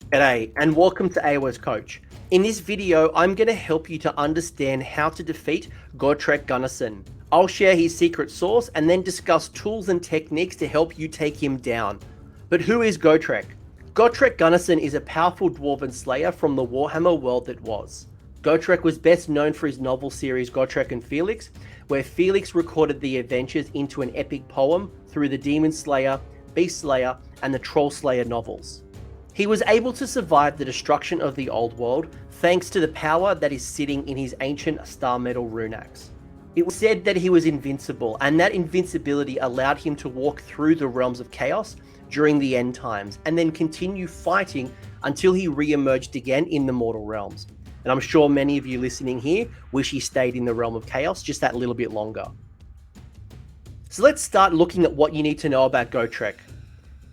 G'day, and welcome to AOS Coach. In this video, I'm going to help you to understand how to defeat Gotrek Gurnisson. I'll share his secret sauce and then discuss tools and techniques to help you take him down. But who is Gotrek? Gotrek Gurnisson is a powerful dwarven slayer from the Warhammer world that was. Gotrek was best known for his novel series Gotrek and Felix, where Felix recorded the adventures into an epic poem through the Demon Slayer, Beast Slayer, and the Troll Slayer novels. He was able to survive the destruction of the old world thanks to the power that is sitting in his ancient star metal rune axe. It was said that he was invincible, and that invincibility allowed him to walk through the realms of chaos during the end times, and then continue fighting until he re-emerged again in the mortal realms. And I'm sure many of you listening here wish he stayed in the realm of chaos just that little bit longer. So let's start looking at what you need to know about Gotrek.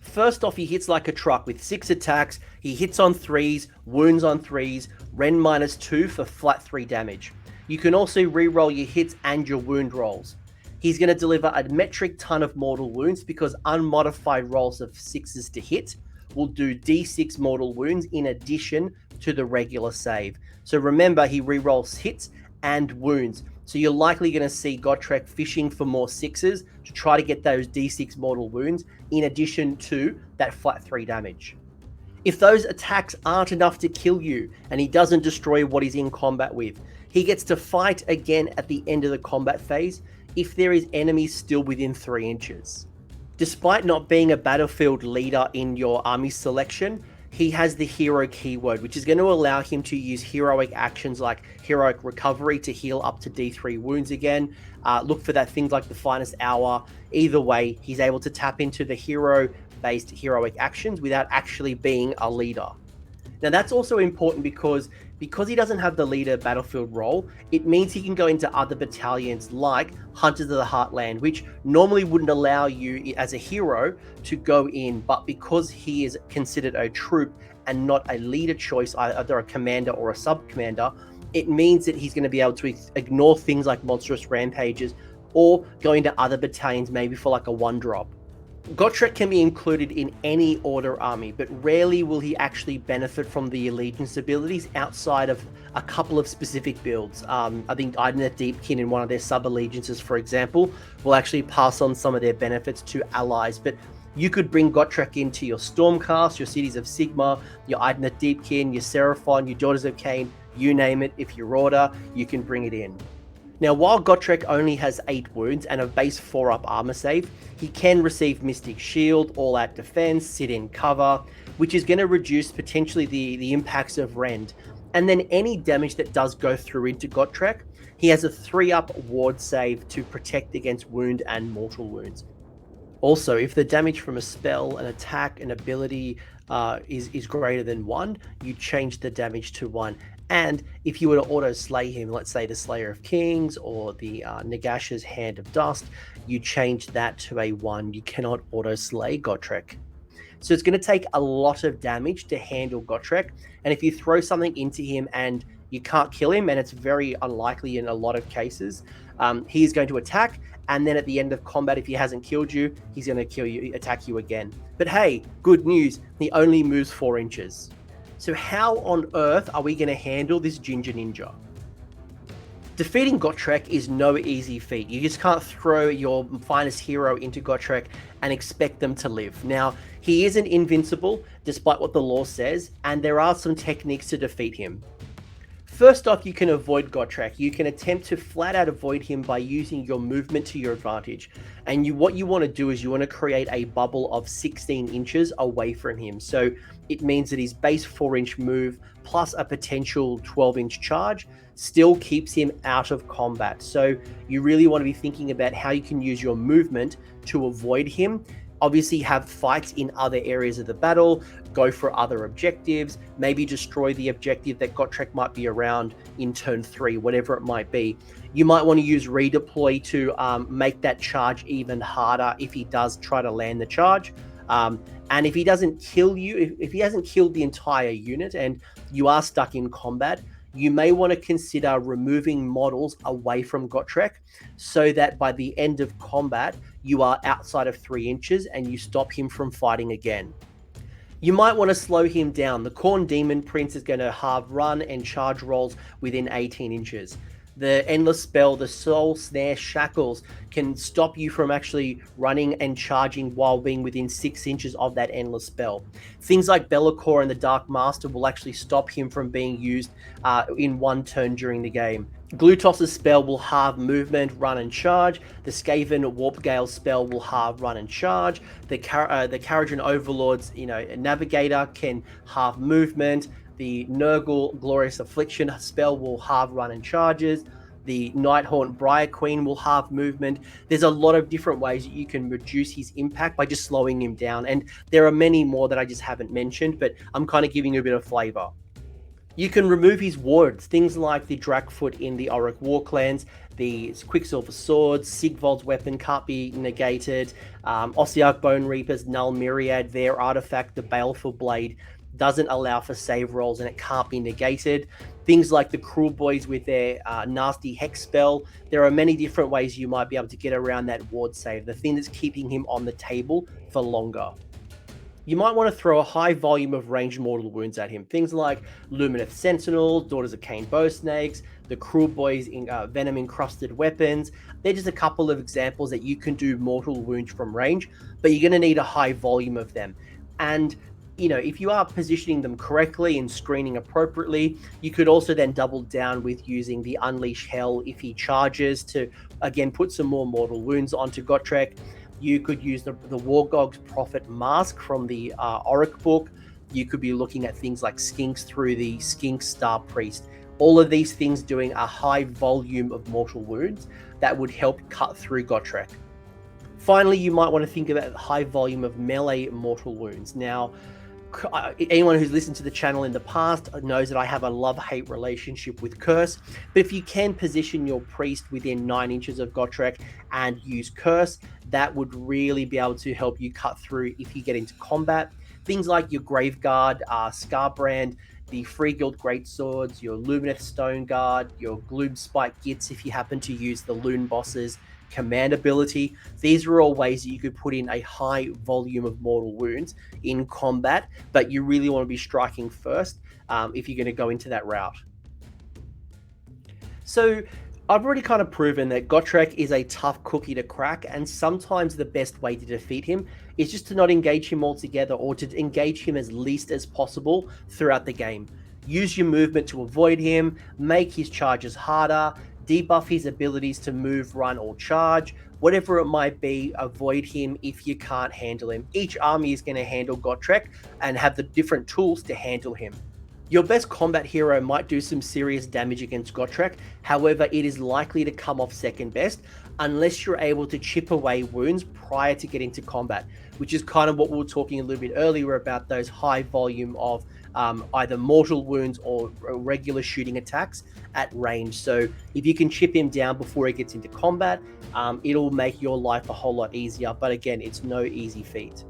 First off, he hits like a truck with 6 attacks, he hits on 3s, wounds on 3s, Ren -2 for flat 3 damage. You can also reroll your hits and your wound rolls. He's going to deliver a metric ton of mortal wounds because unmodified rolls of 6s to hit will do d6 mortal wounds in addition to the regular save. So remember, he rerolls hits and wounds. So you're likely going to see Gotrek fishing for more 6s to try to get those d6 mortal wounds in addition to that flat 3 damage. If those attacks aren't enough to kill you and he doesn't destroy what he's in combat with, he gets to fight again at the end of the combat phase if there is enemies still within 3 inches. Despite not being a battlefield leader in your army selection, he has the hero keyword, which is going to allow him to use heroic actions like heroic recovery to heal up to D3 wounds again. Look for that things like the finest hour. Either way, he's able to tap into the hero-based heroic actions without actually being a leader. Now that's also important because he doesn't have the leader battlefield role, it means he can go into other battalions like Hunters of the Heartland, which normally wouldn't allow you as a hero to go in, but because he is considered a troop and not a leader choice, either a commander or a sub-commander, it means that he's going to be able to ignore things like monstrous rampages or go into other battalions maybe for like a 1-drop. Gotrek can be included in any order army, but rarely will he actually benefit from the allegiance abilities outside of a couple of specific builds. I think Idna Deepkin in one of their sub-allegiances, for example, will actually pass on some of their benefits to allies, but you could bring Gotrek into your Stormcast, your Cities of Sigmar, your Idna Deepkin, your Seraphon, your Daughters of Cain, you name it. If you're order, you can bring it in. Now, while Gotrek only has 8 wounds and a base 4-up armor save, he can receive Mystic Shield, All-Out Defense, Sit-in Cover, which is going to reduce potentially the impacts of Rend. And then any damage that does go through into Gotrek, he has a 3-up ward save to protect against wound and mortal wounds. Also, if the damage from a spell, an attack, an ability is greater than 1, you change the damage to 1. And if you were to auto-slay him, let's say the Slayer of Kings or the Nagash's Hand of Dust, you change that to a 1. You cannot auto-slay Gotrek. So it's going to take a lot of damage to handle Gotrek. And if you throw something into him and you can't kill him, and it's very unlikely in a lot of cases, he's going to attack. And then at the end of combat, if he hasn't killed you, he's going to kill you, attack you again. But hey, good news, he only moves 4 inches. So how on earth are we going to handle this Ginger Ninja? Defeating Gotrek is no easy feat. You just can't throw your finest hero into Gotrek and expect them to live. Now, he isn't invincible, despite what the lore says, and there are some techniques to defeat him. First off, you can avoid Gotrek. You can attempt to flat out avoid him by using your movement to your advantage. And what you want to do is you want to create a bubble of 16 inches away from him. So it means that his base 4-inch move plus a potential 12-inch charge still keeps him out of combat. So you really want to be thinking about how you can use your movement to avoid him. Obviously have fights in other areas of the battle, go for other objectives, maybe destroy the objective that Gotrek might be around in turn 3, whatever it might be. You might want to use redeploy to make that charge even harder if he does try to land the charge. And if he doesn't kill you, if he hasn't killed the entire unit and you are stuck in combat, you may want to consider removing models away from Gotrek so that by the end of combat, you are outside of 3 inches and you stop him from fighting again. You might want to slow him down. The Khorne Demon Prince is going to halve run and charge rolls within 18 inches. The Endless Spell, the Soul Snare Shackles, can stop you from actually running and charging while being within 6 inches of that Endless Spell. Things like Be'lakor and the Dark Master will actually stop him from being used in one turn during the game. Glutos' spell will halve movement, run and charge. The Skaven Warp Gale spell will halve run and charge. The Kharadron Overlord's Navigator can halve movement. The Nurgle Glorious Affliction spell will halve run and charges. The Nighthaunt Briar Queen will halve movement. There's a lot of different ways that you can reduce his impact by just slowing him down. And there are many more that I just haven't mentioned, but I'm kind of giving you a bit of flavor. You can remove his wards, things like the Drakfoot in the Auric Warclans, the Quicksilver Swords, Sigvald's weapon can't be negated, Ossiarch Bone Reaper's Null Myriad, their artifact, the Baleful Blade, doesn't allow for save rolls and it can't be negated. Things like the Cruel Boys with their nasty Hex spell. There are many different ways you might be able to get around that ward save, the thing that's keeping him on the table for longer. You might want to throw a high volume of ranged mortal wounds at him. Things like Lumineth Sentinels, Daughters of Cain Bow Snakes, the Cruel Boys Venom Encrusted Weapons. They're just a couple of examples that you can do mortal wounds from range, but you're going to need a high volume of them. And if you are positioning them correctly and screening appropriately, you could also then double down with using the Unleash Hell if he charges to, again, put some more mortal wounds onto Gotrek. You could use the Wargog's Prophet Mask from the Auric book. You could be looking at things like Skinks through the Skink Star Priest. All of these things doing a high volume of mortal wounds that would help cut through Gotrek. Finally, you might want to think about the high volume of melee mortal wounds. Now, anyone who's listened to the channel in the past knows that I have a love-hate relationship with Curse, but if you can position your priest within 9 inches of Gotrek and use Curse, that would really be able to help you cut through if you get into combat. Things like your Graveguard, Scarbrand, the Free Guild Greatswords, your Lumineth Stone Guard, your Gloomspike Gits if you happen to use the Loon Boss's command ability. These are all ways that you could put in a high volume of mortal wounds in combat, but you really want to be striking first if you're going to go into that route. So I've already kind of proven that Gotrek is a tough cookie to crack, and sometimes the best way to defeat him is just to not engage him altogether, or to engage him as least as possible throughout the game. Use your movement to avoid him, make his charges harder, debuff his abilities to move, run, or charge. Whatever it might be, avoid him if you can't handle him. Each army is going to handle Gotrek and have the different tools to handle him. Your best combat hero might do some serious damage against Gotrek, however, it is likely to come off second best unless you're able to chip away wounds prior to getting to combat, which is kind of what we were talking a little bit earlier about, those high volume of either mortal wounds or regular shooting attacks at range. So if you can chip him down before he gets into combat, it'll make your life a whole lot easier. But again, it's no easy feat.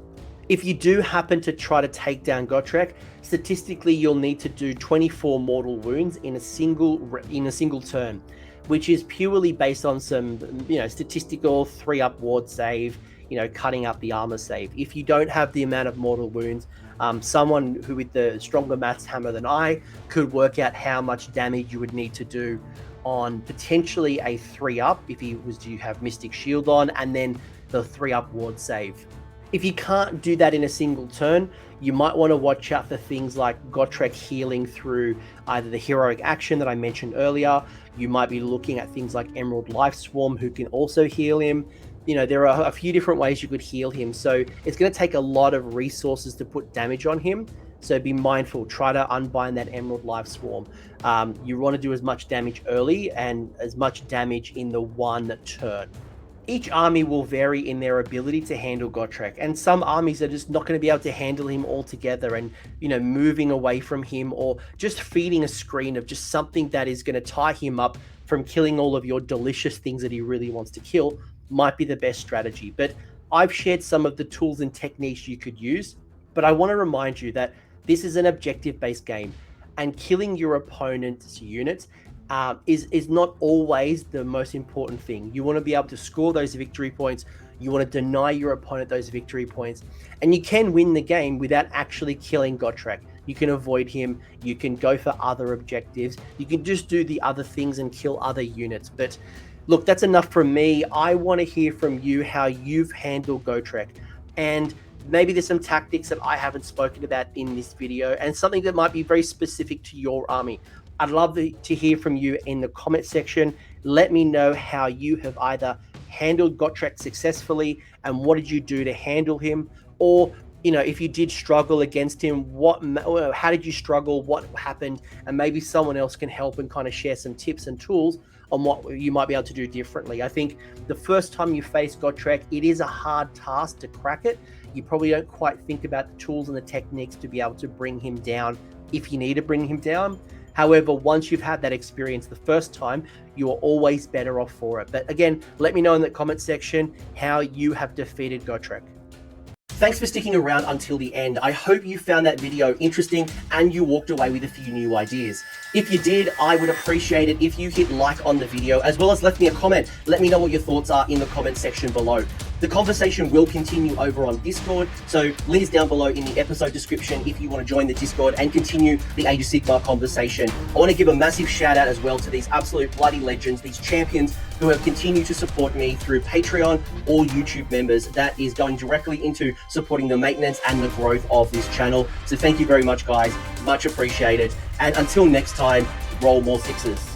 If you do happen to try to take down Gotrek, statistically you'll need to do 24 mortal wounds in a single turn, which is purely based on some statistical 3-up ward save, cutting up the armor save. If you don't have the amount of mortal wounds, someone who with the stronger maths hammer than I could work out how much damage you would need to do on potentially a 3-up if he was to have Mystic Shield on, and then the 3-up ward save. If you can't do that in a single turn, you might want to watch out for things like Gotrek healing through either the heroic action that I mentioned earlier. You might be looking at things like Emerald Life Swarm, who can also heal him. There are a few different ways you could heal him, so it's going to take a lot of resources to put damage on him. So be mindful, try to unbind that Emerald Life Swarm. You want to do as much damage early and as much damage in the one turn. Each army will vary in their ability to handle Gotrek, and some armies are just not going to be able to handle him altogether, and moving away from him or just feeding a screen of just something that is going to tie him up from killing all of your delicious things that he really wants to kill might be the best strategy. But I've shared some of the tools and techniques you could use, but I want to remind you that this is an objective-based game, and killing your opponent's units is not always the most important thing. You want to be able to score those victory points You want to deny your opponent those victory points. And you can win the game without actually killing Gotrek. You can avoid him. You can go for other objectives. You can just do the other things and kill other units. But look, that's enough from me. I want to hear from you how you've handled Gotrek. And maybe there's some tactics that I haven't spoken about in this video and something that might be very specific to your army. I'd love to hear from you in the comment section. Let me know how you have either handled Gotrek successfully and what did you do to handle him, or if you did struggle against him, how did you struggle, what happened, and maybe someone else can help and kind of share some tips and tools on what you might be able to do differently. I think the first time you face Gotrek, it is a hard task to crack it. You probably don't quite think about the tools and the techniques to be able to bring him down if you need to bring him down. However, once you've had that experience the first time, you are always better off for it. But again, let me know in the comment section how you have defeated Gotrek. Thanks for sticking around until the end. I hope you found that video interesting and you walked away with a few new ideas. If you did, I would appreciate it if you hit like on the video, as well as left me a comment. Let me know what your thoughts are in the comment section below. The conversation will continue over on Discord, so links down below in the episode description if you want to join the Discord and continue the Age of Sigmar conversation. I want to give a massive shout out as well to these absolute bloody legends, these champions who have continued to support me through Patreon or YouTube members. That is going directly into supporting the maintenance and the growth of this channel. So thank you very much, guys. Much appreciated. And until next time, roll more sixes.